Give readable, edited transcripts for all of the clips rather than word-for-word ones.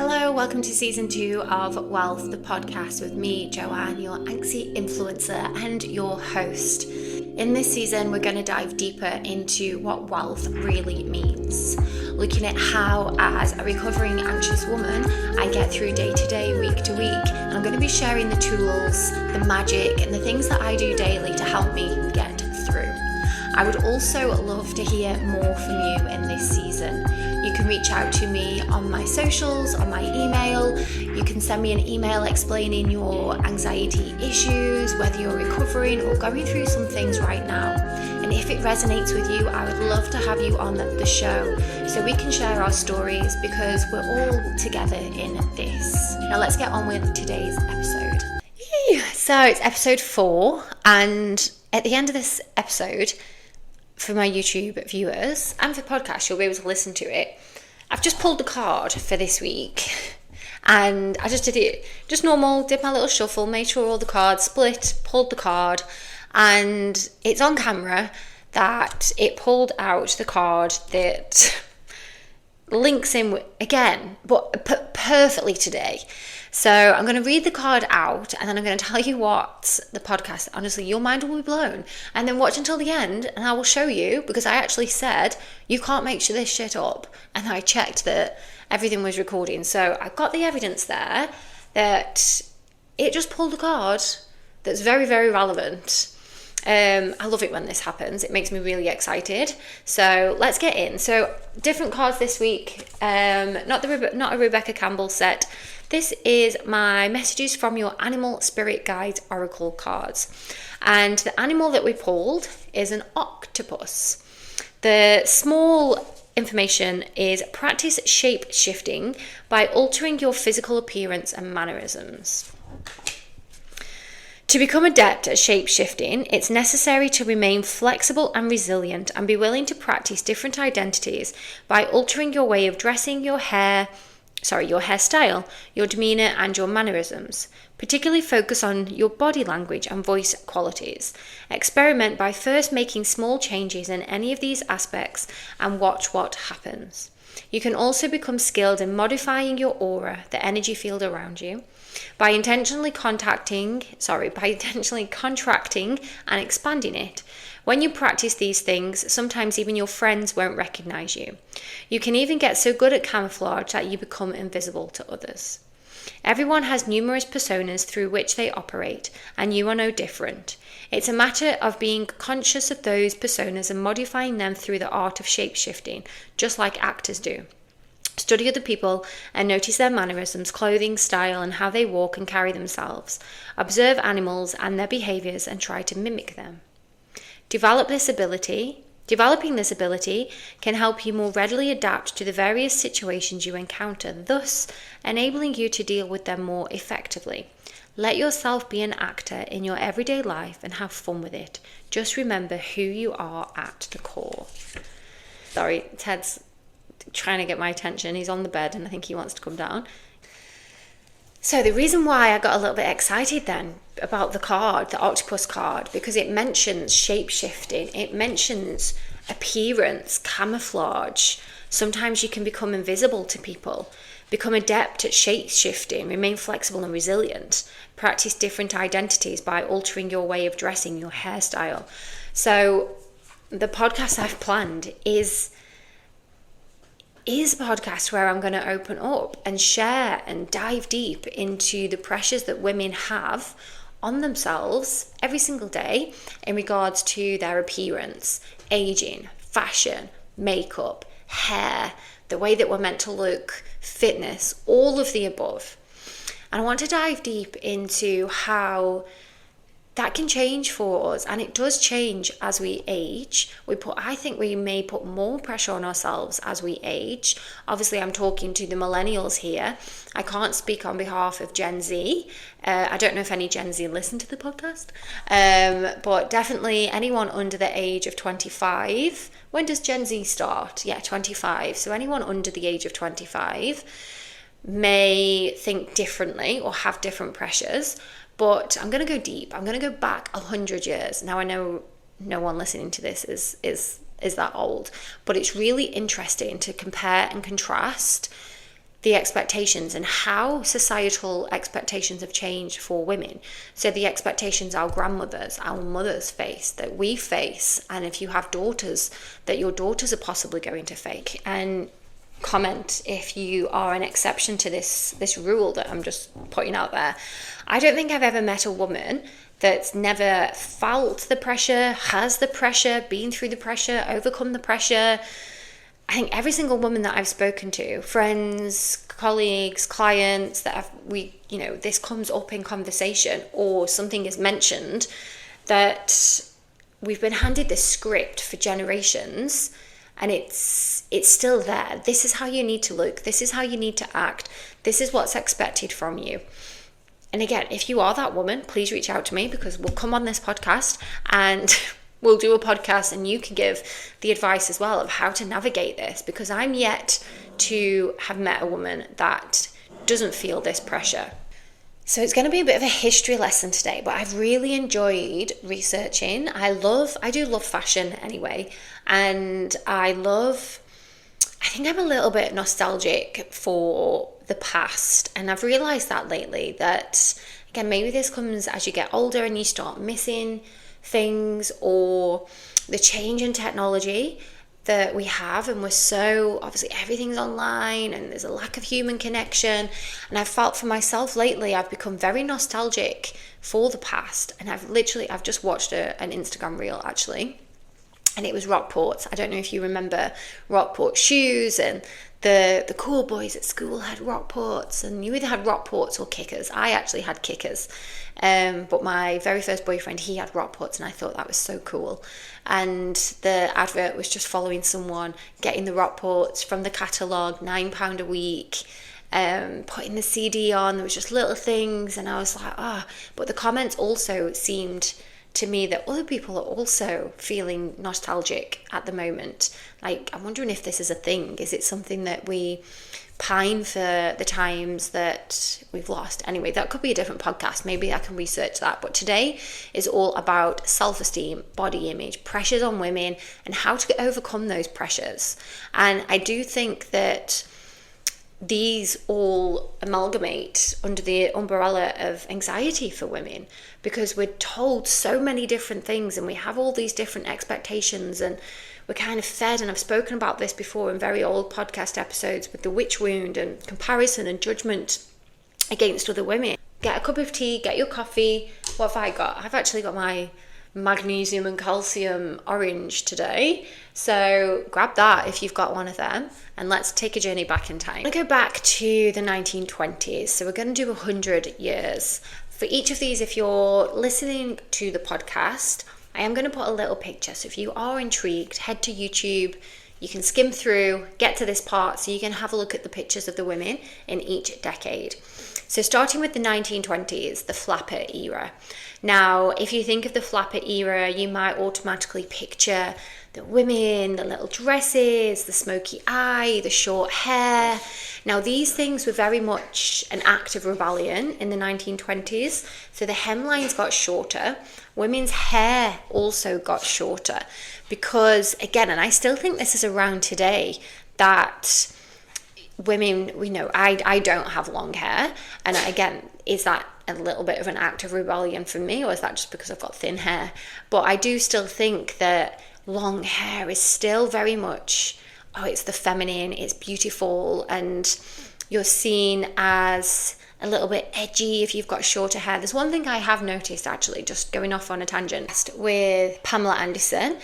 Hello, welcome to season 2 of Wealth, the podcast with me, Joanne, your angsty influencer and your host. In this season, we're going to dive deeper into what wealth really means, looking at how, as a recovering anxious woman, I get through day to day, week to week, and I'm going to be sharing the tools, the magic, and the things that I do daily to help me get through. I would also love to hear more from you in this season. You can reach out to me on my socials, on my email. You can send me an email explaining your anxiety issues, whether you're recovering or going through some things right now. And if it resonates with you, I would love to have you on the show so we can share our stories because we're all together in this. Now let's get on with today's episode. So it's episode 4, and at the end of this episode, for my YouTube viewers and for podcasts, you'll be able to listen to it. I've just pulled the card for this week, and I just did it just normal, did my little shuffle, made sure all the cards split, pulled the card, and it's on camera that it pulled out the card that links in again, but perfectly today. So I'm going to read the card out, and then I'm going to tell you what the podcast, honestly, your mind will be blown. And then watch until the end, and I will show you, because I actually said, you can't make this shit up. And I checked that everything was recording. So I've got the evidence there that it just pulled a card that's very, very relevant. I love it when this happens. It makes me really excited. So let's get in. So different cards this week. Not a Rebecca Campbell set. This is my messages from your animal spirit guides oracle cards. And the animal that we pulled is an octopus. The small information is practice shape shifting by altering your physical appearance and mannerisms. To become adept at shape-shifting, it's necessary to remain flexible and resilient and be willing to practice different identities by altering your way of dressing, your hairstyle, your demeanor, and your mannerisms. Particularly focus on your body language and voice qualities. Experiment by first making small changes in any of these aspects and watch what happens. You can also become skilled in modifying your aura, the energy field around you, by intentionally contracting and expanding it. When you practice these things, sometimes even your friends won't recognize you. You can even get so good at camouflage that you become invisible to others. Everyone has numerous personas through which they operate, and you are no different. It's a matter of being conscious of those personas and modifying them through the art of shape-shifting, just like actors do. Study other people and notice their mannerisms, clothing, style, and how they walk and carry themselves. Observe animals and their behaviors and try to mimic them. Developing this ability can help you more readily adapt to the various situations you encounter, thus enabling you to deal with them more effectively. Let yourself be an actor in your everyday life and have fun with it. Just remember who you are at the core. Sorry, Ted's trying to get my attention. He's on the bed and I think he wants to come down. So the reason why I got a little bit excited then about the card, the octopus card, because it mentions shape-shifting, it mentions appearance, camouflage. Sometimes you can become invisible to people, become adept at shape-shifting, remain flexible and resilient, practice different identities by altering your way of dressing, your hairstyle. So the podcast I've planned is a podcast where I'm going to open up and share and dive deep into the pressures that women have on themselves every single day in regards to their appearance, aging, fashion, makeup, hair, the way that we're meant to look, fitness, all of the above. And I want to dive deep into how that can change for us, and it does change as we age. I think we may put more pressure on ourselves as we age. Obviously, I'm talking to the millennials here. I can't speak on behalf of Gen Z. I don't know if any Gen Z listen to the podcast, but definitely anyone under the age of 25. When does Gen Z start? Yeah, 25. So anyone under the age of 25 may think differently or have different pressures. But I'm going to go deep. I'm going to go back 100 years. Now, I know no one listening to this is that old, but it's really interesting to compare and contrast the expectations and how societal expectations have changed for women. So the expectations our grandmothers, our mothers face, that we face, and if you have daughters, that your daughters are possibly going to face. And comment if you are an exception to this rule that I'm just putting out there. I don't think I've ever met a woman that's never felt the pressure, has the pressure, been through the pressure, overcome the pressure. I think every single woman that I've spoken to, friends, colleagues, clients, this comes up in conversation or something is mentioned, that we've been handed this script for generations and it's still there. This is how you need to look. This is how you need to act. This is what's expected from you. And again, if you are that woman, please reach out to me, because we'll come on this podcast and we'll do a podcast and you can give the advice as well of how to navigate this, because I'm yet to have met a woman that doesn't feel this pressure. So it's going to be a bit of a history lesson today, but I've really enjoyed researching. I do love fashion anyway, and I think I'm a little bit nostalgic for the past, and I've realized that lately, that again, maybe this comes as you get older and you start missing things, or the change in technology that we have, and we're so, obviously everything's online and there's a lack of human connection. And I've felt for myself lately, I've become very nostalgic for the past, and I've just watched an Instagram reel actually, and it was Rockports. I don't know if you remember Rockport shoes, and the cool boys at school had Rockports, and you either had Rockports or Kickers. I actually had Kickers, but my very first boyfriend, he had Rockports, and I thought that was so cool. And the advert was just following someone getting the Rockports from the catalogue, £9 a week, putting the CD on. There was just little things, and I was like, but the comments also seemed to me that other people are also feeling nostalgic at the moment. Like, I'm wondering if this is a thing. Is it something that we pine for the times that we've lost? Anyway, that could be a different podcast. Maybe I can research that. But today is all about self-esteem, body image, pressures on women, and how to overcome those pressures. And I do think that these all amalgamate under the umbrella of anxiety for women, because we're told so many different things and we have all these different expectations, and we're kind of fed, and I've spoken about this before in very old podcast episodes, with the witch wound and comparison and judgment against other women. Get a cup of tea, get your coffee. What have I got? I've actually got my magnesium and calcium orange today, so grab that if you've got one of them, and let's take a journey back in time. I'm going to go back to the 1920s, so we're going to do 100 years. For each of these, if you're listening to the podcast, I am going to put a little picture, so if you are intrigued, head to YouTube. You can skim through, get to this part, so you can have a look at the pictures of the women in each decade. So starting with the 1920s, the flapper era. Now, if you think of the flapper era, you might automatically picture the women, the little dresses, the smoky eye, the short hair. Now, these things were very much an act of rebellion in the 1920s. So the hemlines got shorter. Women's hair also got shorter because, again, and I still think this is around today, that women, I don't have long hair. And again, is that a little bit of an act of rebellion for me, or is that just because I've got thin hair? But I do still think that long hair is still very much, it's the feminine, it's beautiful, and you're seen as a little bit edgy if you've got shorter hair. There's one thing I have noticed, actually, just going off on a tangent, with Pamela Anderson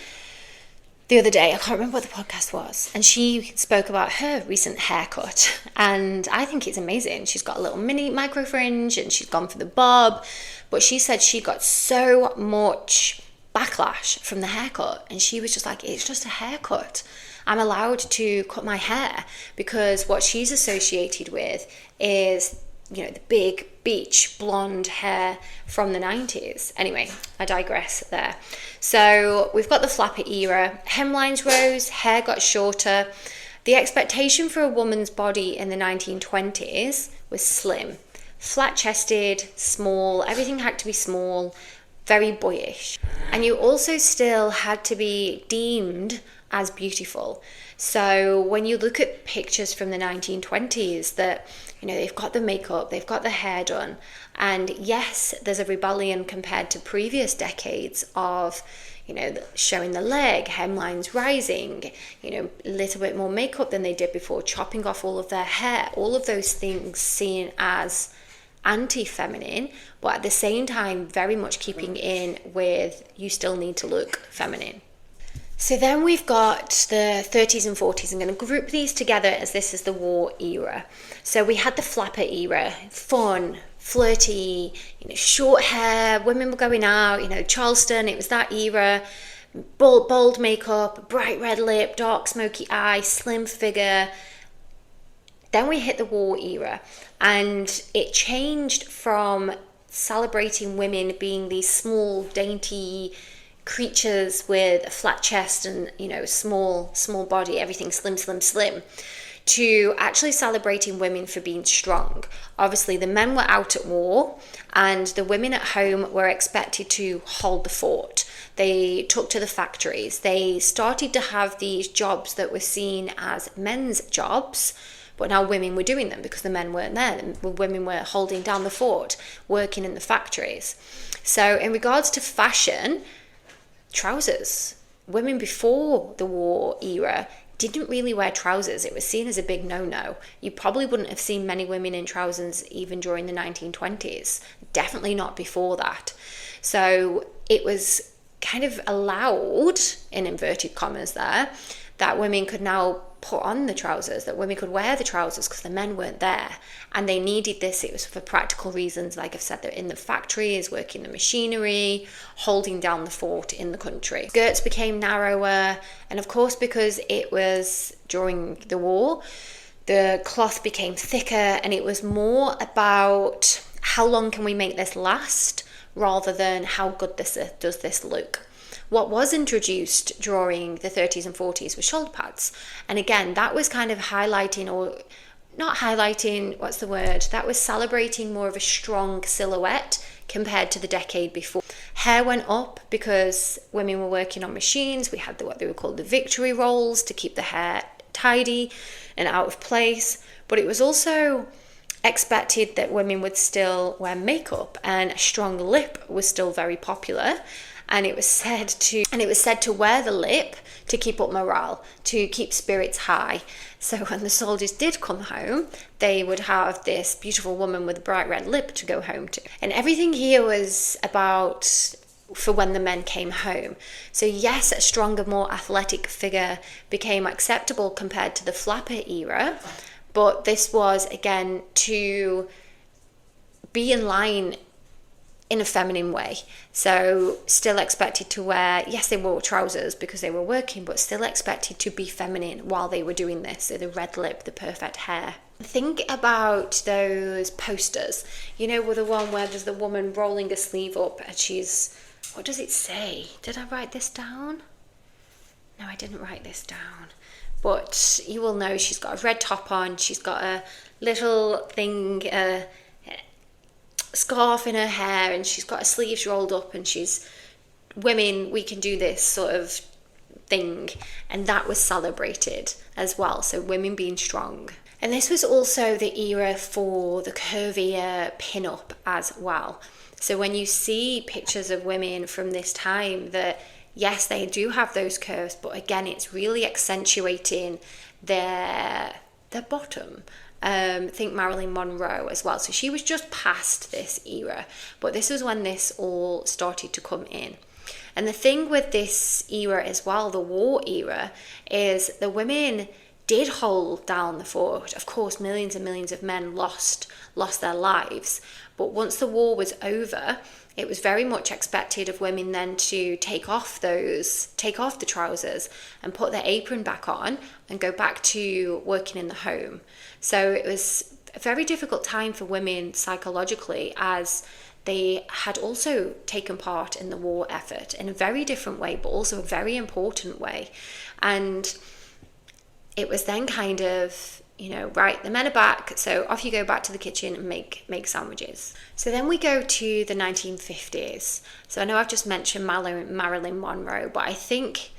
the other day. I can't remember what the podcast was, and she spoke about her recent haircut, and I think it's amazing. She's got a little mini micro fringe and she's gone for the bob, but she said she got so much backlash from the haircut, and she was just like, it's just a haircut. I'm allowed to cut my hair, because what she's associated with is, the big beach blonde hair from the 90s. Anyway, I digress there. So we've got the flapper era. Hemlines rose, hair got shorter. The expectation for a woman's body in the 1920s was slim, flat-chested, small. Everything had to be small, very boyish. And you also still had to be deemed as beautiful. So when you look at pictures from the 1920s that, they've got the makeup, they've got the hair done, and yes, there's a rebellion compared to previous decades of, showing the leg, hemlines rising, a little bit more makeup than they did before, chopping off all of their hair, all of those things seen as anti-feminine, but at the same time very much keeping in with you still need to look feminine. So then we've got the 30s and 40s. I'm going to group these together as this is the war era. So we had the flapper era, fun, flirty, short hair, women were going out, Charleston, it was that era, bold makeup, bright red lip, dark smoky eye, slim figure. Then we hit the war era, and it changed from celebrating women being these small, dainty creatures with a flat chest and, small body, everything slim, to actually celebrating women for being strong. Obviously, the men were out at war, and the women at home were expected to hold the fort. They took to the factories. They started to have these jobs that were seen as men's jobs, but now women were doing them because the men weren't there. The women were holding down the fort, working in the factories. So in regards to fashion, trousers. Women before the war era didn't really wear trousers. It was seen as a big no-no. You probably wouldn't have seen many women in trousers even during the 1920s. Definitely not before that. So it was kind of allowed, in inverted commas there, that women could now put on the trousers, that women could wear the trousers because the men weren't there. And they needed this. It was for practical reasons. Like I've said, they're in the factories, working the machinery, holding down the fort in the country. Skirts became narrower. And of course, because it was during the war, the cloth became thicker, and it was more about how long can we make this last rather than how good does this look. What was introduced during the 30s and 40s was shoulder pads. And again, that was kind of highlighting, or not highlighting, what's the word? That was celebrating more of a strong silhouette compared to the decade before. Hair went up because women were working on machines. We had what they were called the victory rolls to keep the hair tidy and out of place. But it was also expected that women would still wear makeup, and a strong lip was still very popular. And it was said to wear the lip to keep up morale, to keep spirits high. So when the soldiers did come home, they would have this beautiful woman with a bright red lip to go home to. And everything here was about for when the men came home. So yes, a stronger, more athletic figure became acceptable compared to the flapper era. But this was, again, to be in line in a feminine way. So still expected to wear, yes, they wore trousers because they were working, but still expected to be feminine while they were doing this. So the red lip, the perfect hair. Think about those posters, with the one where there's the woman rolling a sleeve up and she's, what does it say? Did I write this down? No, I didn't write this down. But you will know she's got a red top on, she's got a little thing, scarf in her hair, and she's got her sleeves rolled up, and she's, women, we can do this sort of thing. And that was celebrated as well. So women being strong. And this was also the era for the curvier pin-up as well. So when you see pictures of women from this time, that yes, they do have those curves, but again, it's really accentuating their bottom. Think Marilyn Monroe as well. So she was just past this era, but this was when this all started to come in. And the thing with this era as well, the war era, is the women did hold down the fort. Of course, millions and millions of men lost their lives. But once the war was over, it was very much expected of women then to take off the trousers and put their apron back on and go back to working in the home. So it was a very difficult time for women psychologically, as they had also taken part in the war effort in a very different way, but also a very important way. And it was then kind of, right, the men are back, so off you go back to the kitchen and make sandwiches. So then we go to the 1950s. So I know I've just mentioned Marilyn Monroe, but I think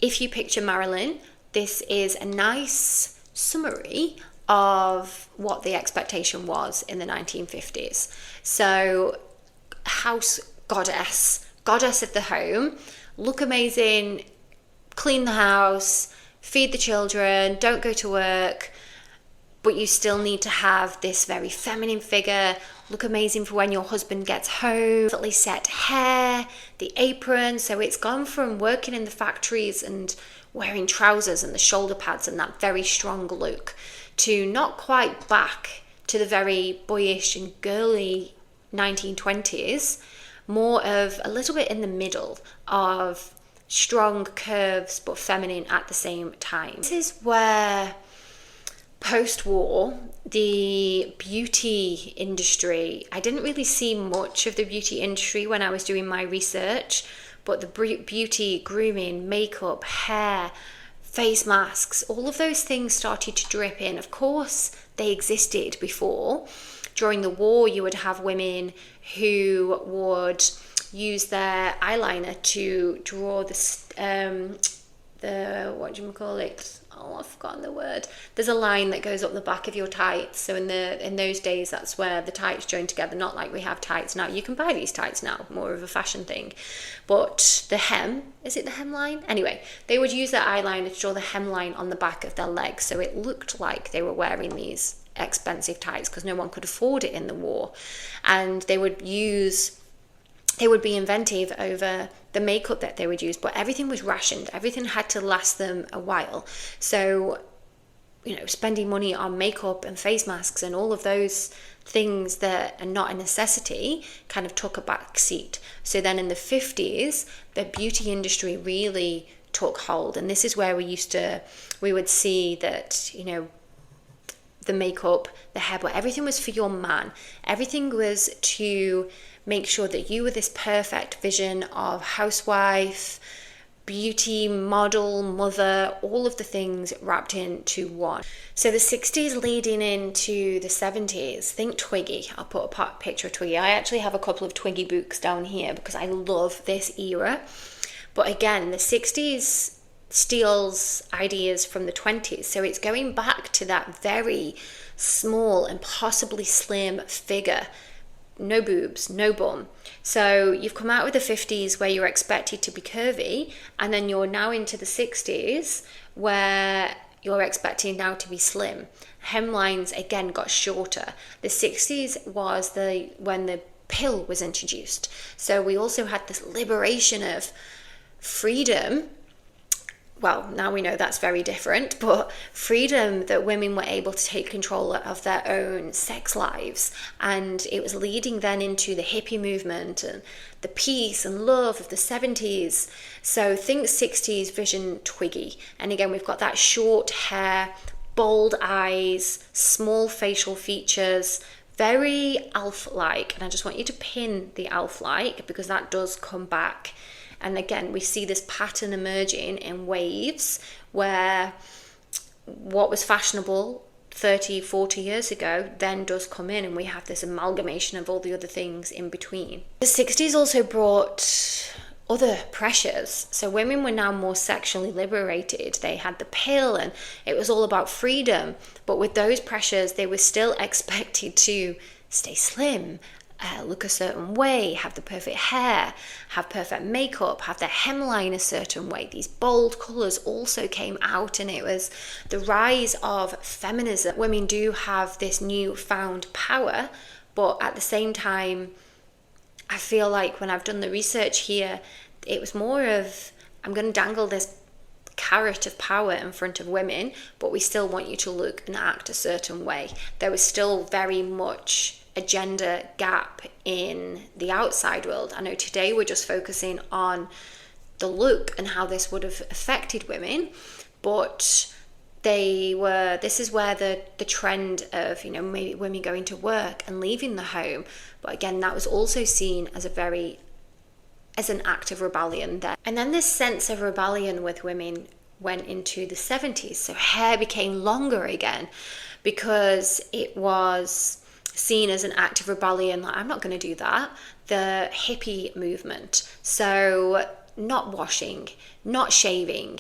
if you picture Marilyn, this is a nice summary of what the expectation was in the 1950s. So, house goddess of the home, look amazing, clean the house, feed the children, don't go to work, but you still need to have this very feminine figure, look amazing for when your husband gets home, perfectly set hair, the apron. So it's gone from working in the factories and wearing trousers and the shoulder pads and that very strong look to not quite back to the very boyish and girly 1920s, more of a little bit in the middle of strong curves but feminine at the same time. This is where post-war, the beauty industry, I didn't really see much of the beauty industry when I was doing my research, but the beauty, grooming, makeup, hair, face masks, all of those things started to drip in. Of course, they existed before. During the war, you would have women who would use their eyeliner to draw the what do you call it? Oh, I've forgotten the word. There's a line that goes up the back of your tights. So in those days, that's where the tights joined together. Not like we have tights now. You can buy these tights now, more of a fashion thing. But the hem, is it the hemline? Anyway, they would use their eyeliner to draw the hemline on the back of their legs, so it looked like they were wearing these expensive tights because no one could afford it in the war. And they would be inventive over the makeup that they would use, but everything was rationed. Everything had to last them a while. So, spending money on makeup and face masks and all of those things that are not a necessity kind of took a back seat. So then in the 50s, the beauty industry really took hold. And this is where we would see that, the makeup, the hair, but everything was for your man. Everything was to make sure that you were this perfect vision of housewife, beauty, model, mother, all of the things wrapped into one. So the 60s leading into the 70s, think Twiggy. I'll put a picture of Twiggy. I actually have a couple of Twiggy books down here because I love this era. But again, the 60s steals ideas from the 20s. So it's going back to that very small and possibly slim figure. No boobs, no bum. So you've come out with the 50s where you're expected to be curvy, and then you're now into the 60s where you're expecting now to be slim. Hemlines again got shorter. The 60s was when the pill was introduced. So we also had this liberation of freedom. Well, now we know that's very different, but freedom that women were able to take control of their own sex lives. And it was leading then into the hippie movement and the peace and love of the 70s. So think 60s vision Twiggy. And again, we've got that short hair, bold eyes, small facial features, very elf-like. And I just want you to pin the elf-like because that does come back. And again, we see this pattern emerging in waves where what was fashionable 30, 40 years ago then does come in, and we have this amalgamation of all the other things in between. The 60s also brought other pressures. So women were now more sexually liberated. They had the pill and it was all about freedom. But with those pressures, they were still expected to stay slim, look a certain way, have the perfect hair, have perfect makeup, have their hemline a certain way. These bold colours also came out, and it was the rise of feminism. Women do have this newfound power, but at the same time, I feel like when I've done the research here, it was more of, I'm going to dangle this carrot of power in front of women, but we still want you to look and act a certain way. There was still very much a gender gap in the outside world. I know today we're just focusing on the look and how this would have affected women, but this is where the trend of, maybe women going to work and leaving the home, but again, that was also seen as an act of rebellion there. And then this sense of rebellion with women went into the 70s. So hair became longer again because it was seen as an act of rebellion. Like, I'm not going to do that. The hippie movement. So not washing, not shaving.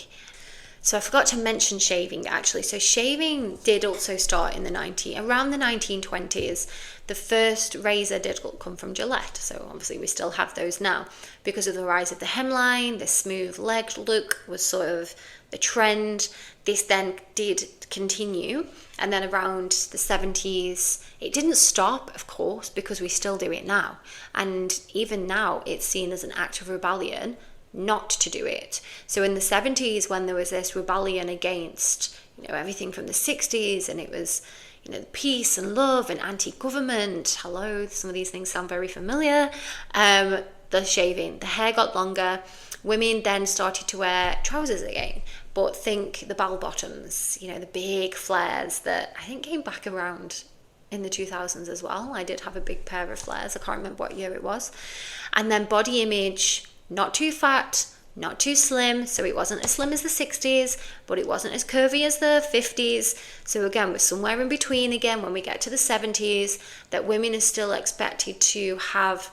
So I forgot to mention shaving actually. So shaving did also start in around the 1920s. The first razor did come from Gillette. So obviously we still have those now. Because of the rise of the hemline, the smooth leg look was sort of the trend. This then did continue. And then around the 70s, it didn't stop, of course, because we still do it now. And even now, it's seen as an act of rebellion not to do it. So in the 70s, when there was this rebellion against, everything from the 60s, and it was, peace and love and anti-government, hello, some of these things sound very familiar, the shaving, the hair got longer, women then started to wear trousers again, but think the bell bottoms, the big flares that I think came back around in the 2000s as well. I did have a big pair of flares, I can't remember what year it was. And then body image, not too fat, not too slim, so it wasn't as slim as the 60s, but it wasn't as curvy as the 50s. So again, we're somewhere in between again when we get to the 70s, that women are still expected to have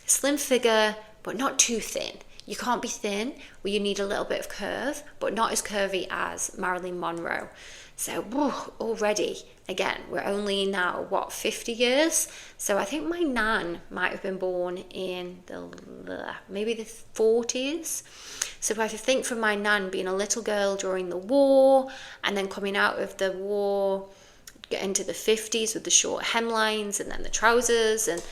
a slim figure, but not too thin. You can't be thin, well, you need a little bit of curve, but not as curvy as Marilyn Monroe. So already, again, we're only now, 50 years? So I think my nan might have been born in maybe the 40s. So if I think from my nan being a little girl during the war, and then coming out of the war, get into the 50s with the short hemlines and then the trousers, and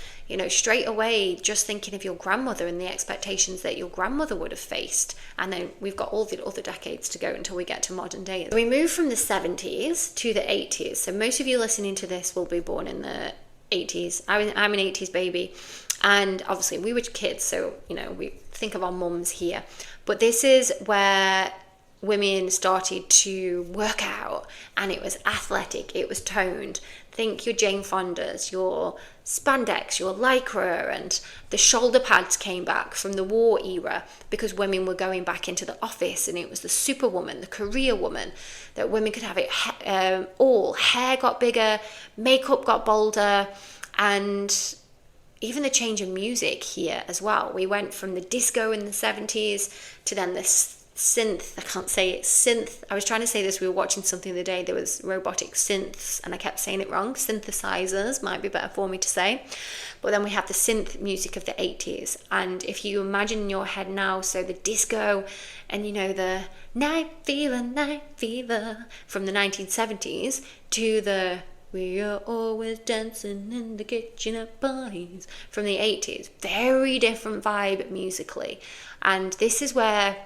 straight away just thinking of your grandmother and the expectations that your grandmother would have faced. And then we've got all the other decades to go until we get to modern day. We move from the 70s to the 80s. So most of you listening to this will be born in the 80s. I'm an 80s baby, and obviously we were kids, so we think of our mums here. But this is where women started to work out, and it was athletic, it was toned. Think your Jane Fondas, your spandex, your lycra, and the shoulder pads came back from the war era because women were going back into the office, and it was the superwoman, the career woman, that women could have it all. Hair got bigger, makeup got bolder, and even the change in music here as well. We went from the disco in the 70s to then this synth, I can't say it, synth. I was trying to say this, we were watching something the other day, there was robotic synths, and I kept saying it wrong. Synthesizers might be better for me to say. But then we have the synth music of the 80s. And if you imagine in your head now, so the disco and the night fever from the 1970s to the we are always dancing in the kitchen at parties from the 80s. Very different vibe musically. And this is where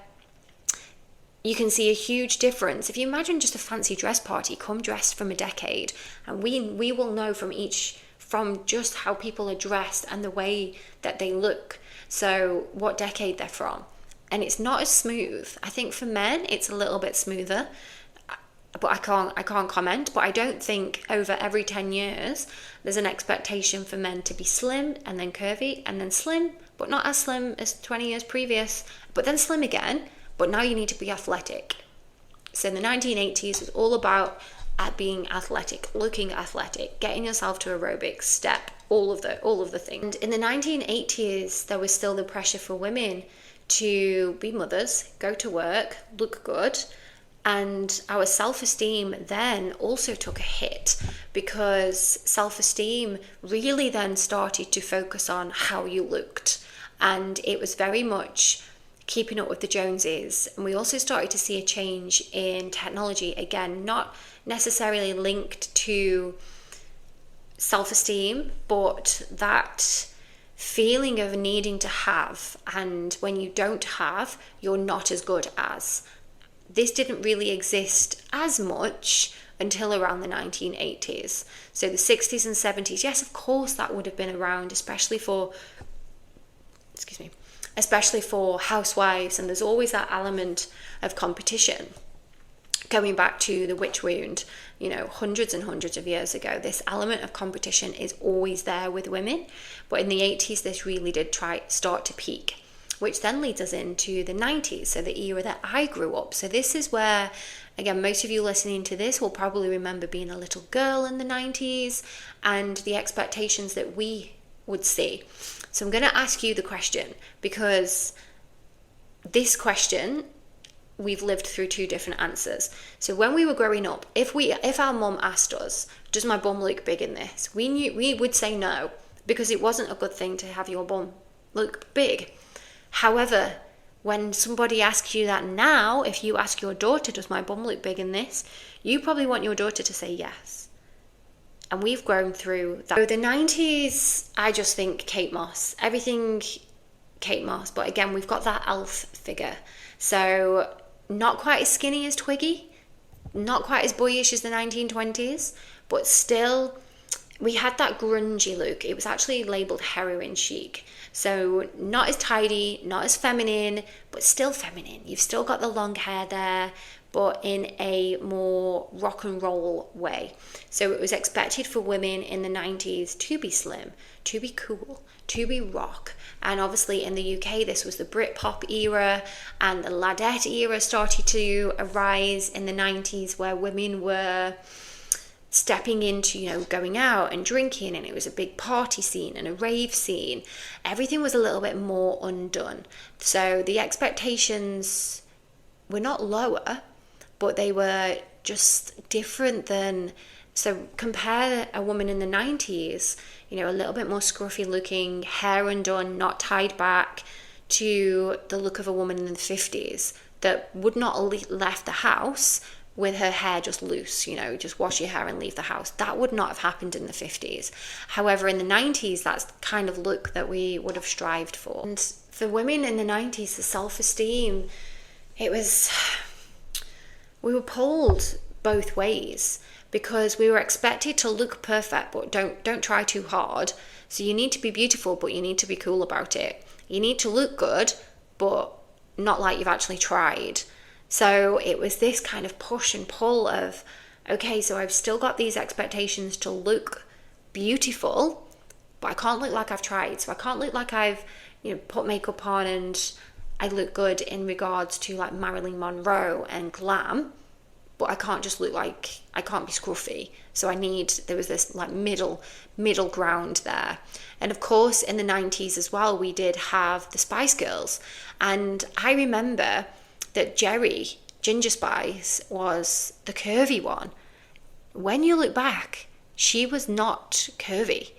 you can see a huge difference. If you imagine just a fancy dress party, come dressed from a decade, and we will know from just how people are dressed and the way that they look, so what decade they're from. And it's not as smooth. I think for men it's a little bit smoother, but I can't comment. But I don't think over every 10 years there's an expectation for men to be slim and then curvy and then slim, but not as slim as 20 years previous, but then slim again. But now you need to be athletic. So in the 1980s, it was all about being athletic, looking athletic, getting yourself to aerobics, step, all of the things. And in the 1980s, there was still the pressure for women to be mothers, go to work, look good. And our self-esteem then also took a hit, because self-esteem really then started to focus on how you looked. And it was very much keeping up with the Joneses. And we also started to see a change in technology, again, not necessarily linked to self-esteem, but that feeling of needing to have, and when you don't have, you're not as good as. This didn't really exist as much until around the 1980s. So the 60s and 70s, yes, of course that would have been around, especially for housewives, and there's always that element of competition. Going back to the witch wound, hundreds and hundreds of years ago, this element of competition is always there with women. But in the 80s, this really did start to peak, which then leads us into the 90s, so the era that I grew up. So this is where, again, most of you listening to this will probably remember being a little girl in the 90s and the expectations that we would see. So I'm going to ask you the question, because this question, we've lived through two different answers. So when we were growing up, if our mum asked us, does my bum look big in this? We would say no, because it wasn't a good thing to have your bum look big. However, when somebody asks you that now, if you ask your daughter, does my bum look big in this? You probably want your daughter to say yes. And we've grown through that. So the 90s, I just think Kate Moss. Everything Kate Moss. But again, we've got that elf figure. So not quite as skinny as Twiggy. Not quite as boyish as the 1920s. But still, we had that grungy look. It was actually labelled heroin chic. So not as tidy, not as feminine, but still feminine. You've still got the long hair there, but in a more rock and roll way. So it was expected for women in the 90s to be slim, to be cool, to be rock. And obviously in the UK, this was the Britpop era, and the ladette era started to arise in the 90s, where women were stepping into, going out and drinking, and it was a big party scene and a rave scene. Everything was a little bit more undone. So the expectations were not lower, but they were just different than, so compare a woman in the 90s, a little bit more scruffy looking, hair undone, not tied back, to the look of a woman in the 50s that would not have left the house with her hair just loose, just wash your hair and leave the house. That would not have happened in the 50s. However, in the 90s, that's the kind of look that we would have strived for. And for women in the 90s, the self-esteem, we were pulled both ways, because we were expected to look perfect, but don't try too hard. So you need to be beautiful, but you need to be cool about it. You need to look good, but not like you've actually tried. So it was this kind of push and pull of, okay, so I've still got these expectations to look beautiful, but I can't look like I've tried. So I can't look like I've, put makeup on and I look good in regards to like Marilyn Monroe and glam, but I can't just look like, I can't be scruffy. So there was this like middle ground there. And of course, in the 90s as well, we did have the Spice Girls. And I remember that Jerry, Ginger Spice, was the curvy one. When you look back, she was not curvy,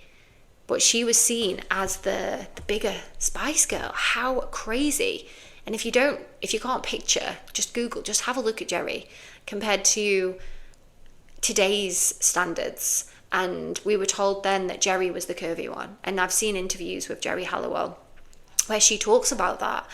but she was seen as the bigger Spice Girl. How crazy. And if you can't picture, just Google, just have a look at Jerry compared to today's standards. And we were told then that Jerry was the curvy one. And I've seen interviews with Jerry Halliwell where she talks about that.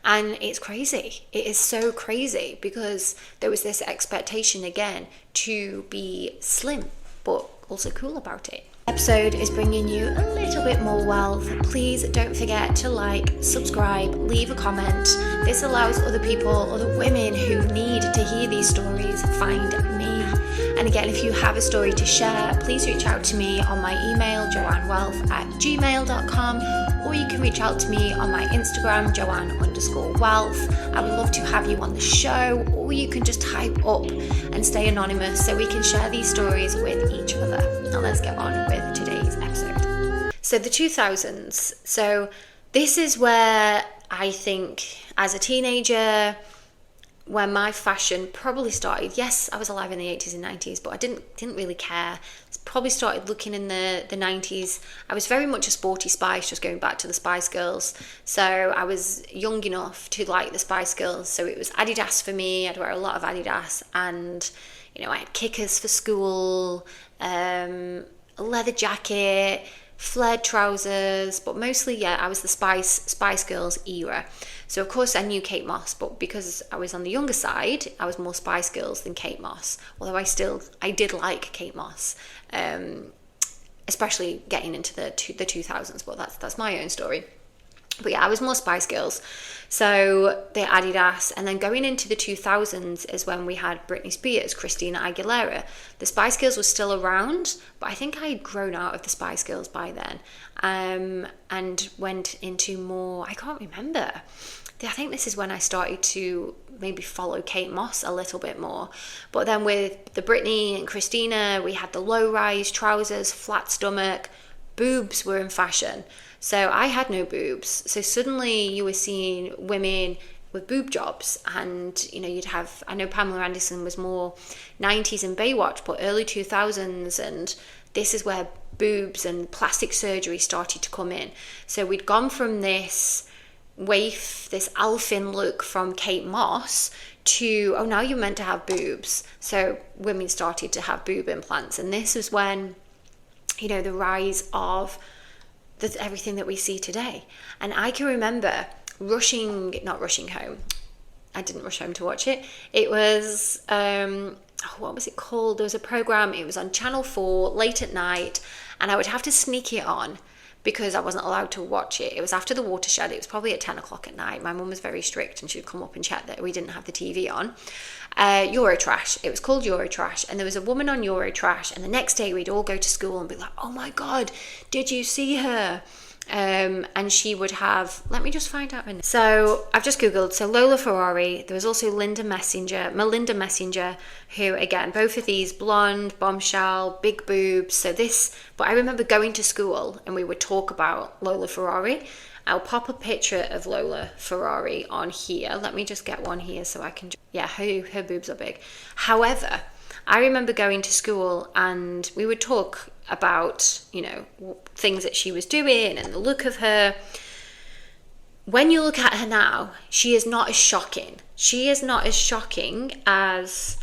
And it's crazy. It is so crazy, because there was this expectation again to be slim, but also cool about it. Episode is bringing you a little bit more wealth. Please don't forget to like, subscribe, leave a comment. This allows other people, other women who need to hear these stories, find me. And again, if you have a story to share, please reach out to me on my email, joannewealth@gmail.com, or you can reach out to me on my Instagram, joanne_wealth. I would love to have you on the show, or you can just type up and stay anonymous so we can share these stories with each other. Now let's get on with today's episode. So the 2000s. So this is where I think as a teenager, where my fashion probably started. Yes, I was alive in the 80s and 90s, but I didn't really care. Probably started looking in the 90s. I was very much a sporty Spice, just going back to the Spice Girls. So I was young enough to like the Spice Girls. So it was Adidas for me. I'd wear a lot of Adidas, and I had kickers for school, a leather jacket, flared trousers, but mostly, I was the Spice Girls era. So of course I knew Kate Moss, but because I was on the younger side, I was more Spice Girls than Kate Moss. Although I did like Kate Moss, especially getting into the 2000s. But that's my own story. But I was more Spice Girls. So the Adidas, and then going into the 2000s is when we had Britney Spears, Christina Aguilera. The Spice Girls were still around, but I think I had grown out of the Spice Girls by then, and went into more, I can't remember. I think this is when I started to maybe follow Kate Moss a little bit more. But then with the Britney and Christina, we had the low-rise trousers, flat stomach, boobs were in fashion. So I had no boobs. So suddenly you were seeing women with boob jobs. And, you'd have, I know Pamela Anderson was more 90s and Baywatch, but early 2000s, and this is where boobs and plastic surgery started to come in. So we'd gone from this waif, this Alfin look from Kate Moss to, oh, now you're meant to have boobs. So women started to have boob implants. And this was when, the rise of everything that we see today. And I can remember not rushing home. I didn't rush home to watch it. It was, what was it called? There was a program, it was on Channel 4 late at night, and I would have to sneak it on because I wasn't allowed to watch it. It was after the watershed. It was probably at 10 o'clock at night. My mum was very strict, and she'd come up and check that we didn't have the TV on. Eurotrash. It was called Eurotrash, and there was a woman on Eurotrash, and the next day we'd all go to school and be like, oh my God, did you see her? And she would have, let me just find out her name. So I've just Googled, so Lola Ferrari, there was also Melinda Messenger, who again, both of these blonde, bombshell, big boobs. But I remember going to school and we would talk about Lola Ferrari. I'll pop a picture of Lola Ferrari on here. Let me just get one here so I can, her boobs are big. However, I remember going to school and we would talk about, things that she was doing and the look of her. When you look at her now, she is not as shocking. She is not as shocking as,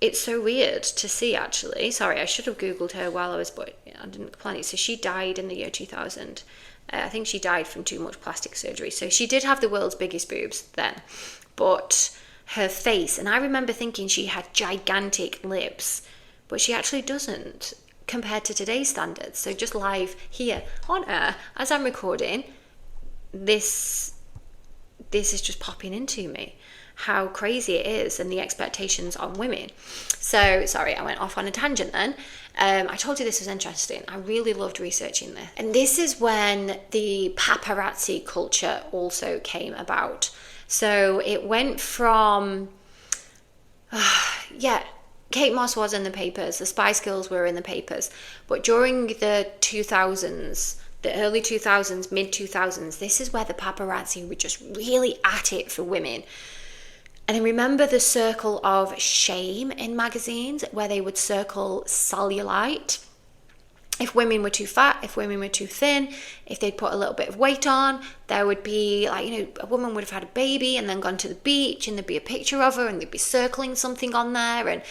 it's so weird to see, actually. Sorry, I should have Googled her while I was, but I didn't plan it. So she died in the year 2000. I think she died from too much plastic surgery. So she did have the world's biggest boobs then, but her face, and I remember thinking she had gigantic lips, but she actually doesn't compared to today's standards. So just live here on air as I'm recording, this is just popping into me, how crazy it is and the expectations on women. So sorry, I went off on a tangent then. I told you this was interesting. I really loved researching this. And this is when the paparazzi culture also came about. So it went from, Kate Moss was in the papers, the Spice Girls were in the papers, but during the 2000s, the early 2000s, mid 2000s, this is where the paparazzi were just really at it for women. And I remember the circle of shame in magazines where they would circle cellulite. If women were too fat, if women were too thin, if they'd put a little bit of weight on, there would be a woman would have had a baby and then gone to the beach and there'd be a picture of her and they'd be circling something on there. And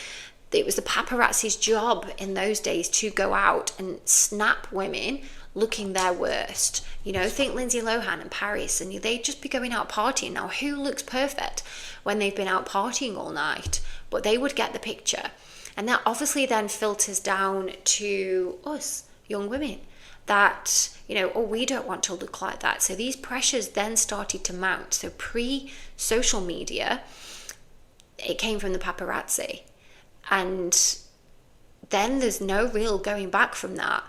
it was the paparazzi's job in those days to go out and snap women looking their worst. Think Lindsay Lohan and Paris, and they'd just be going out partying. Now, who looks perfect when they've been out partying all night? But they would get the picture. And that obviously then filters down to us, young women, that, we don't want to look like that. So these pressures then started to mount. So pre-social media, it came from the paparazzi. And then there's no real going back from that.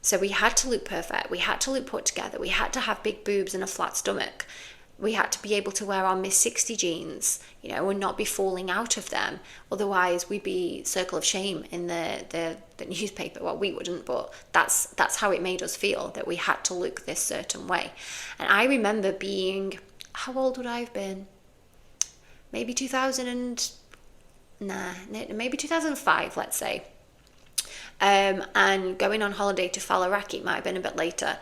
So we had to look perfect. We had to look put together. We had to have big boobs and a flat stomach. We had to be able to wear our Miss 60 jeans, and not be falling out of them. Otherwise, we'd be circle of shame in the newspaper. Well, we wouldn't, but that's how it made us feel, that we had to look this certain way. And I remember being, how old would I have been? Maybe 2005, let's say. And going on holiday to Faliraki, might have been a bit later,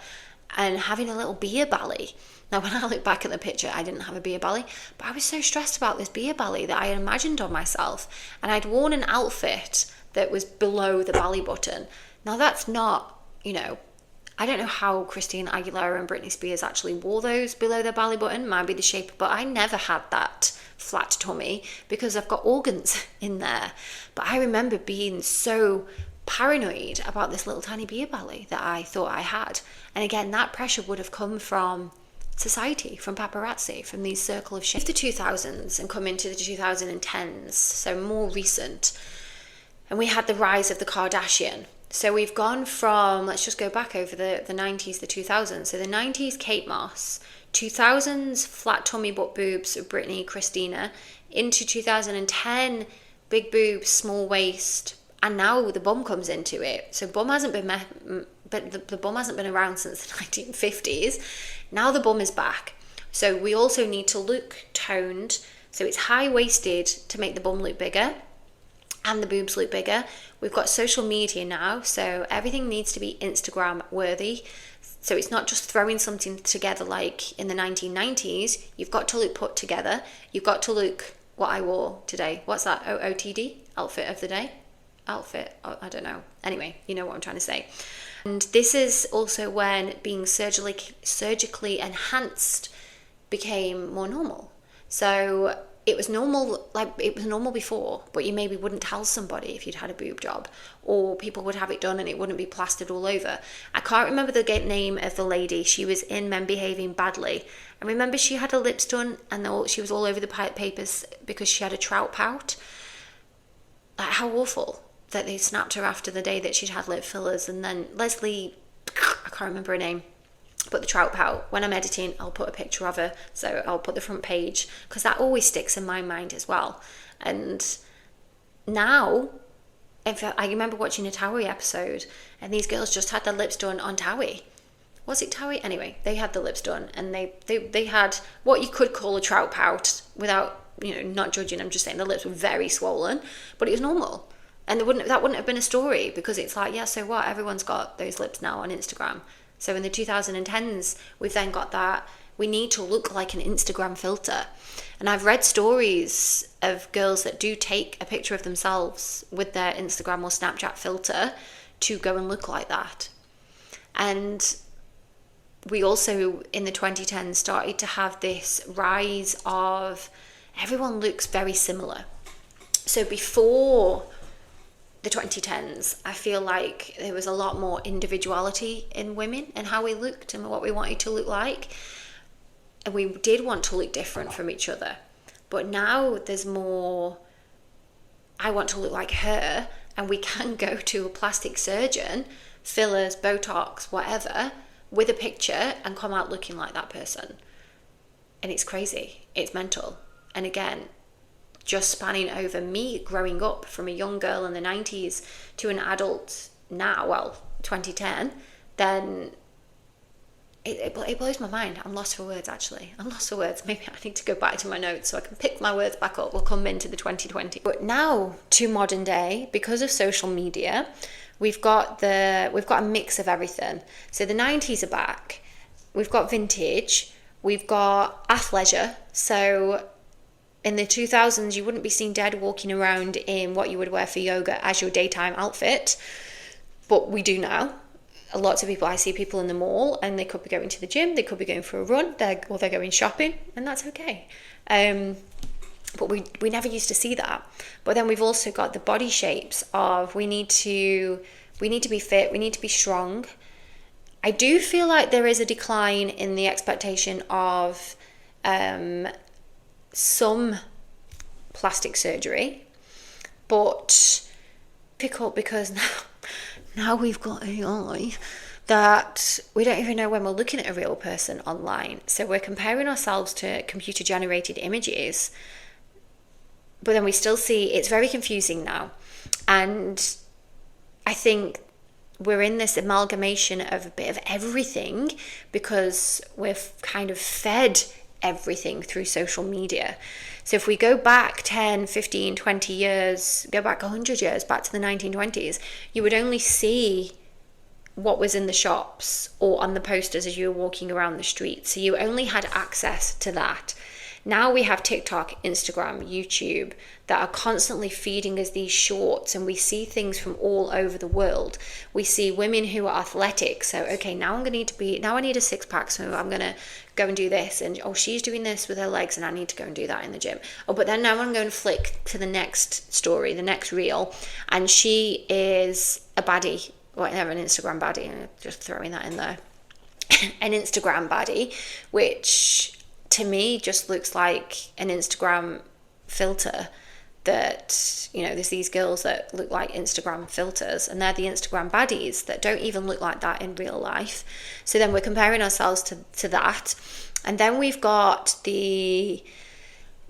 and having a little beer belly. Now, when I look back at the picture, I didn't have a beer belly, but I was so stressed about this beer belly that I had imagined on myself, and I'd worn an outfit that was below the belly button. Now, that's not, I don't know how Christina Aguilera and Britney Spears actually wore those below their belly button, might be the shape, but I never had that flat tummy because I've got organs in there. But I remember being so paranoid about this little tiny beer belly that I thought I had. And again, that pressure would have come from society, from paparazzi, from these circle of shame. The 2000s and come into the 2010s, so more recent, and we had the rise of the Kardashian. So we've gone from, let's just go back over the 90s, the 2000s. So the 90s, Kate Moss, 2000s, flat tummy but boobs of Britney, Christina, into 2010, big boobs, small waist, and now the bum comes into it. So bum hasn't been but the bum hasn't been around since the 1950s. Now the bum is back. So we also need to look toned. So it's high-waisted to make the bum look bigger and the boobs look bigger. We've got social media now, so everything needs to be Instagram worthy. So it's not just throwing something together like in the 1990s. You've got to look put together. You've got to look what I wore today. What's that? OOTD? Outfit of the day? Outfit? Oh, I don't know. Anyway, you know what I'm trying to say. And this is also when being surgically enhanced became more normal. So it was normal before, but you maybe wouldn't tell somebody if you'd had a boob job, or people would have it done and it wouldn't be plastered all over. I can't remember the name of the lady. She was in Men Behaving Badly. I remember she had her lips done and she was all over the papers because she had a trout pout. Like, how awful that they snapped her after the day that she'd had lip fillers. And then Leslie, I can't remember her name, but the trout pout. When I'm editing, I'll put a picture of her, so I'll put the front page, because that always sticks in my mind as well. And now, I remember watching a Towie episode, and these girls just had their lips done on Towie. Was it Towie? Anyway, they had the lips done, and they had what you could call a trout pout, without, not judging. I'm just saying the lips were very swollen, but it was normal. And that wouldn't have been a story, because it's like, yeah, so what? Everyone's got those lips now on Instagram. So in the 2010s, we've then got that we need to look like an Instagram filter. And I've read stories of girls that do take a picture of themselves with their Instagram or Snapchat filter to go and look like that. And we also, in the 2010s, started to have this rise of everyone looks very similar. So before the 2010s, I feel like there was a lot more individuality in women and how we looked and what we wanted to look like. And we did want to look different from each other. But now there's more, I want to look like her, and we can go to a plastic surgeon, fillers, Botox, whatever, with a picture and come out looking like that person. And it's crazy. It's mental. And again, just spanning over me growing up from a young girl in the 90s to an adult now, 2010, then it blows my mind. I'm lost for words, actually. I'm lost for words. Maybe I need to go back to my notes so I can pick my words back up. We'll come into the 2020. But now, to modern day, because of social media, we've got a mix of everything. So the 90s are back. We've got vintage. We've got athleisure. So in the 2000s, you wouldn't be seen dead walking around in what you would wear for yoga as your daytime outfit, but we do now. Lots of people, I see people in the mall, and they could be going to the gym, they could be going for a run, or they're going shopping, and that's okay. But we never used to see that. But then we've also got the body shapes of we need to be fit, we need to be strong. I do feel like there is a decline in the expectation of some plastic surgery, but pick up, because now we've got AI that we don't even know when we're looking at a real person online. So we're comparing ourselves to computer generated images, but then we still see it's very confusing now. And I think we're in this amalgamation of a bit of everything, because we're kind of fed everything through social media. So if we go back 10, 15, 20 years, go back 100 years, back to the 1920s, you would only see what was in the shops or on the posters as you were walking around the street. So you only had access to that. Now we have TikTok, Instagram, YouTube that are constantly feeding us these shorts, and we see things from all over the world. We see women who are athletic. So, okay, now I need a six pack, so I'm going to go and do this. And, oh, she's doing this with her legs, and I need to go and do that in the gym. Oh, but then now I'm going to flick to the next story, the next reel, and she is a baddie, whatever, an Instagram baddie. I'm just throwing that in there. An Instagram baddie, which to me just looks like an Instagram filter. That, there's these girls that look like Instagram filters, and they're the Instagram baddies that don't even look like that in real life. So then we're comparing ourselves to that. And then we've got the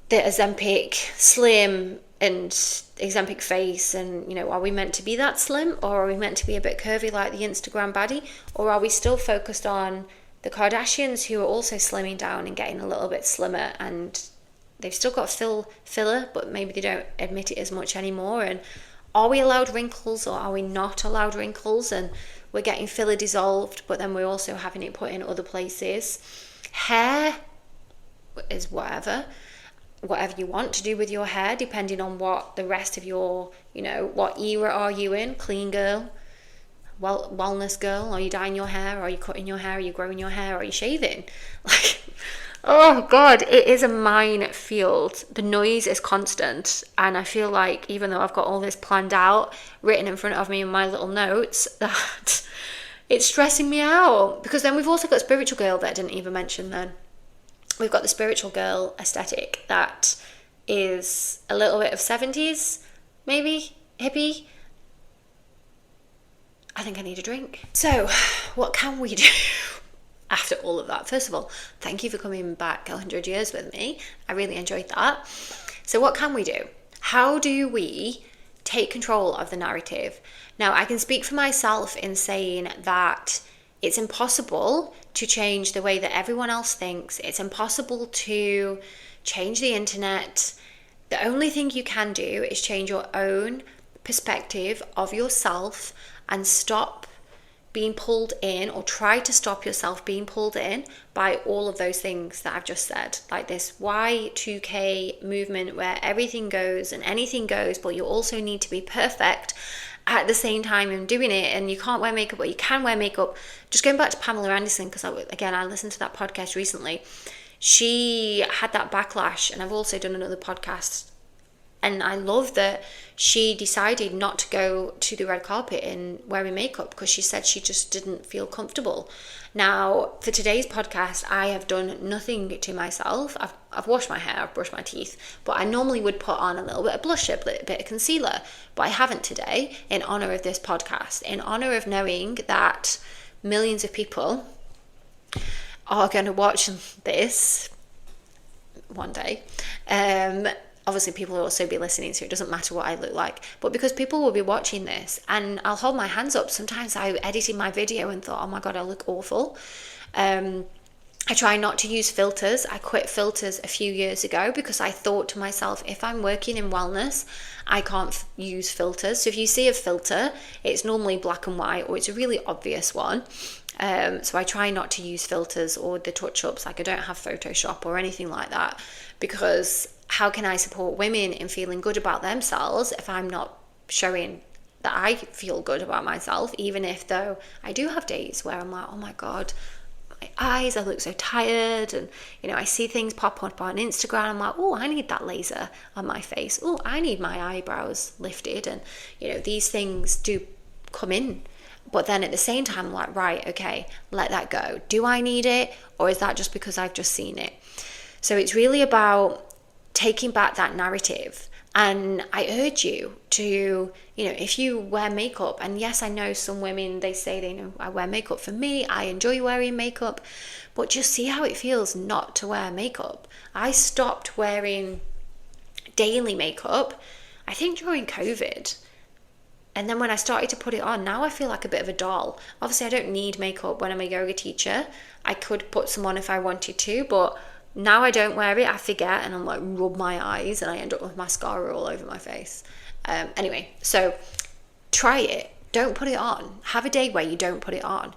Ozempic slim and Ozempic face, and are we meant to be that slim, or are we meant to be a bit curvy like the Instagram baddie, or are we still focused on the Kardashians, who are also slimming down and getting a little bit slimmer, and they've still got filler, but maybe they don't admit it as much anymore. And are we allowed wrinkles or are we not allowed wrinkles? And we're getting filler dissolved, but then we're also having it put in other places. Hair is whatever you want to do with your hair, depending on what the rest of your, what era are you in? Clean girl, wellness girl? Are you dyeing your hair? Are you cutting your hair? Are you growing your hair? Are you shaving? Like, oh God, it is a minefield. The noise is constant. And I feel like even though I've got all this planned out, written in front of me in my little notes, that it's stressing me out. Because then we've also got spiritual girl that I didn't even mention then. We've got the spiritual girl aesthetic that is a little bit of 70s, maybe, hippie. I think I need a drink. So, what can we do after all of that? First of all, thank you for coming back 100 years with me. I really enjoyed that. So what can we do? How do we take control of the narrative? Now, I can speak for myself in saying that it's impossible to change the way that everyone else thinks. It's impossible to change the internet. The only thing you can do is change your own perspective of yourself and stop being pulled in, or try to stop yourself being pulled in by all of those things that I've just said, like this Y2K movement where everything goes and anything goes, but you also need to be perfect at the same time in doing it, and you can't wear makeup, but you can wear makeup. Just going back to Pamela Anderson, because I listened to that podcast recently. She had that backlash, and I've also done another podcast, and I love that she decided not to go to the red carpet in wearing makeup because she said she just didn't feel comfortable. Now, for today's podcast, I have done nothing to myself. I've washed my hair, I've brushed my teeth, but I normally would put on a little bit of blusher, a bit of concealer, but I haven't today in honor of this podcast, in honor of knowing that millions of people are going to watch this one day. Obviously people will also be listening, so it doesn't matter what I look like, but because people will be watching this, and I'll hold my hands up. Sometimes I edited my video and thought, oh my God, I look awful. I try not to use filters. I quit filters a few years ago because I thought to myself, if I'm working in wellness, I can't use filters. So if you see a filter, it's normally black and white, or it's a really obvious one. So I try not to use filters or the touch-ups. Like, I don't have Photoshop or anything like that, because how can I support women in feeling good about themselves if I'm not showing that I feel good about myself, even if though I do have days where I'm like, oh my God, my eyes, I look so tired, and I see things pop up on Instagram. I'm like, oh, I need that laser on my face. Oh, I need my eyebrows lifted, and these things do come in. But then at the same time, I'm like, right, okay, let that go. Do I need it, or is that just because I've just seen it? So it's really about taking back that narrative. And I urge you to, if you wear makeup, and yes, I know some women, they say I wear makeup for me, I enjoy wearing makeup, but just see how it feels not to wear makeup. I stopped wearing daily makeup, I think during COVID. And then when I started to put it on, now I feel like a bit of a doll. Obviously, I don't need makeup when I'm a yoga teacher. I could put some on if I wanted to, but now I don't wear it, I forget, and I'm like, rub my eyes, and I end up with mascara all over my face. Anyway, so try it. Don't put it on. Have a day where you don't put it on.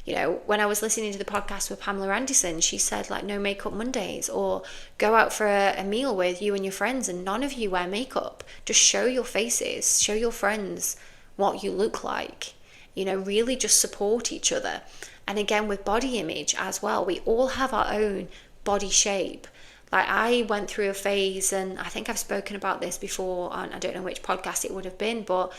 When I was listening to the podcast with Pamela Anderson, she said, like, no makeup Mondays, or go out for a meal with you and your friends and none of you wear makeup. Just show your faces, show your friends what you look like. Really just support each other. And again, with body image as well, we all have our own body shape. Like, I went through a phase, and I think I've spoken about this before on, I don't know which podcast it would have been, but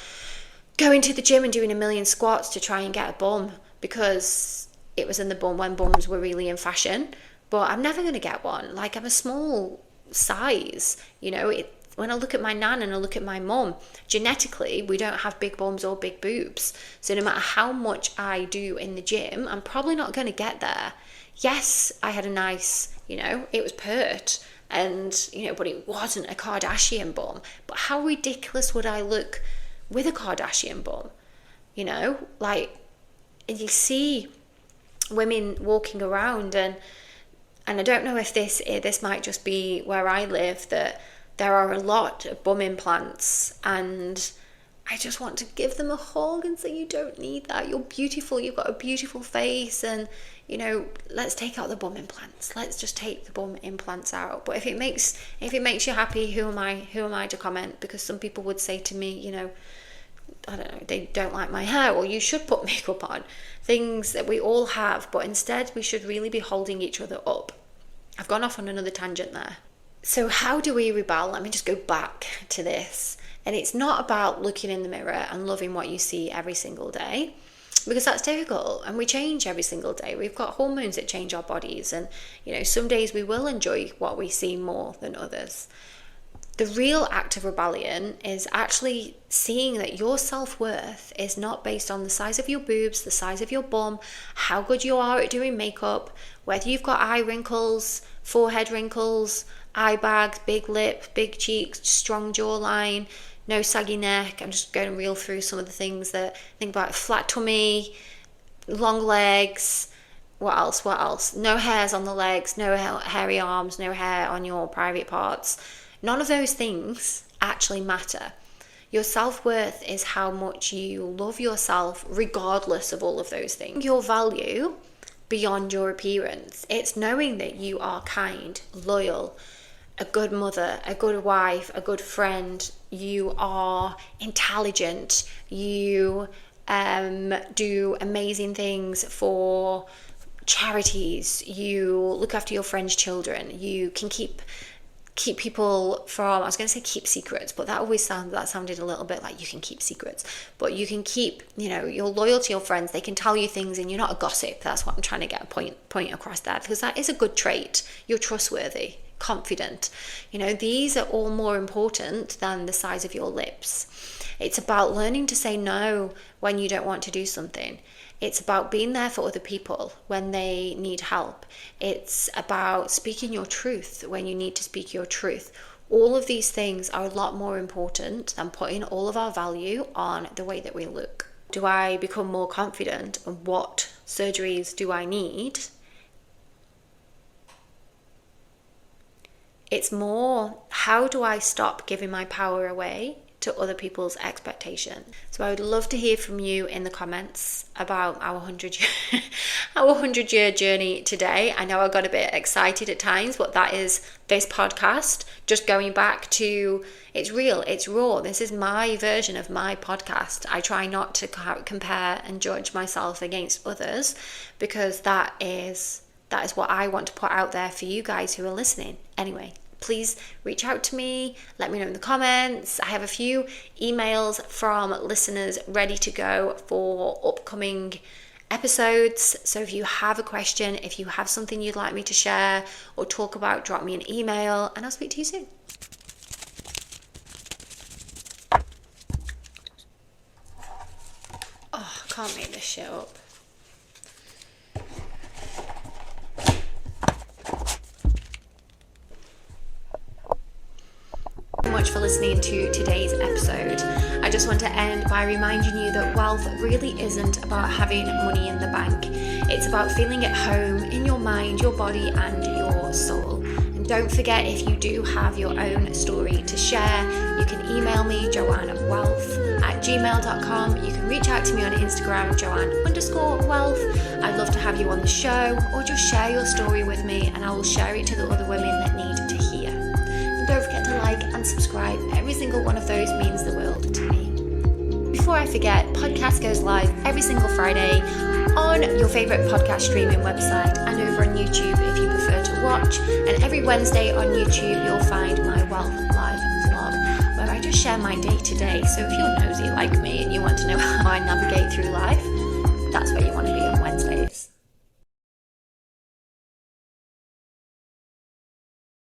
going to the gym and doing 1,000,000 squats to try and get a bum, because it was in the bum when bums were really in fashion. But I'm never going to get one. Like, I'm a small size, when I look at my nan and I look at my mum, genetically, we don't have big bums or big boobs. So no matter how much I do in the gym, I'm probably not going to get there. Yes, I had a nice, it was pert, and, but it wasn't a Kardashian bum. But how ridiculous would I look with a Kardashian bum? And you see women walking around, and I don't know if this might just be where I live, that there are a lot of bum implants, and I just want to give them a hug and say, you don't need that. You're beautiful. You've got a beautiful face, and let's take out the bum implants. Let's just take the bum implants out. But if it makes you happy, who am I to comment? Because some people would say to me, I don't know, they don't like my hair, or you should put makeup on. Things that we all have, but instead we should really be holding each other up. I've gone off on another tangent there. So how do we rebel? Let me just go back to this. And it's not about looking in the mirror and loving what you see every single day, because that's difficult, and we change every single day. We've got hormones that change our bodies, and some days we will enjoy what we see more than others. The real act of rebellion is actually seeing that your self-worth is not based on the size of your boobs, the size of your bum, how good you are at doing makeup, whether you've got eye wrinkles, forehead wrinkles, eye bags, big lip, big cheeks, strong jawline, no saggy neck. I'm just going to reel through some of the things that think about: flat tummy, long legs. What else? No hairs on the legs, no hairy arms, no hair on your private parts. None of those things actually matter. Your self-worth is how much you love yourself regardless of all of those things. Your value beyond your appearance. It's knowing that you are kind, loyal, a good mother, a good wife, a good friend. You are intelligent. You do amazing things for charities. You look after your friends' children. You can keep people from, I was going to say keep secrets, but that sounded a little bit like you can keep secrets, but you can keep, you're loyal to your friends. They can tell you things, and you're not a gossip. That's what I'm trying to get a point across there, because that is a good trait. You're trustworthy, confident. These are all more important than the size of your lips. It's about learning to say no when you don't want to do something. It's about being there for other people when they need help. It's about speaking your truth when you need to speak your truth. All of these things are a lot more important than putting all of our value on the way that we look. Do I become more confident? And what surgeries do I need? It's more, how do I stop giving my power away to other people's expectation? So I would love to hear from you in the comments about our 100-year journey today. I know I got a bit excited at times, but that is this podcast. Just going back to, it's real, it's raw. This is my version of my podcast. I try not to compare and judge myself against others, because that is what I want to put out there for you guys who are listening. Anyway, please reach out to me. Let me know in the comments. I have a few emails from listeners ready to go for upcoming episodes. So if you have a question, if you have something you'd like me to share or talk about, drop me an email, and I'll speak to you soon. Oh, I can't make this shit up. Much for listening to today's episode. I just want to end by reminding you that wealth really isn't about having money in the bank. It's about feeling at home in your mind, your body, and your soul. And don't forget, if you do have your own story to share, you can email me, joannewealth@gmail.com. You can reach out to me on Instagram, joanne_wealth. I'd love to have you on the show, or just share your story with me, and I will share it to the other women that need to hear. Don't forget to like and subscribe. Every single one of those means the world to me. Before I forget, podcast goes live every single Friday on your favourite podcast streaming website and over on YouTube if you prefer to watch. And every Wednesday on YouTube you'll find my Wealth Live vlog, where I just share my day to day. So if you're nosy like me and you want to know how I navigate through life, that's where you want to be on Wednesday.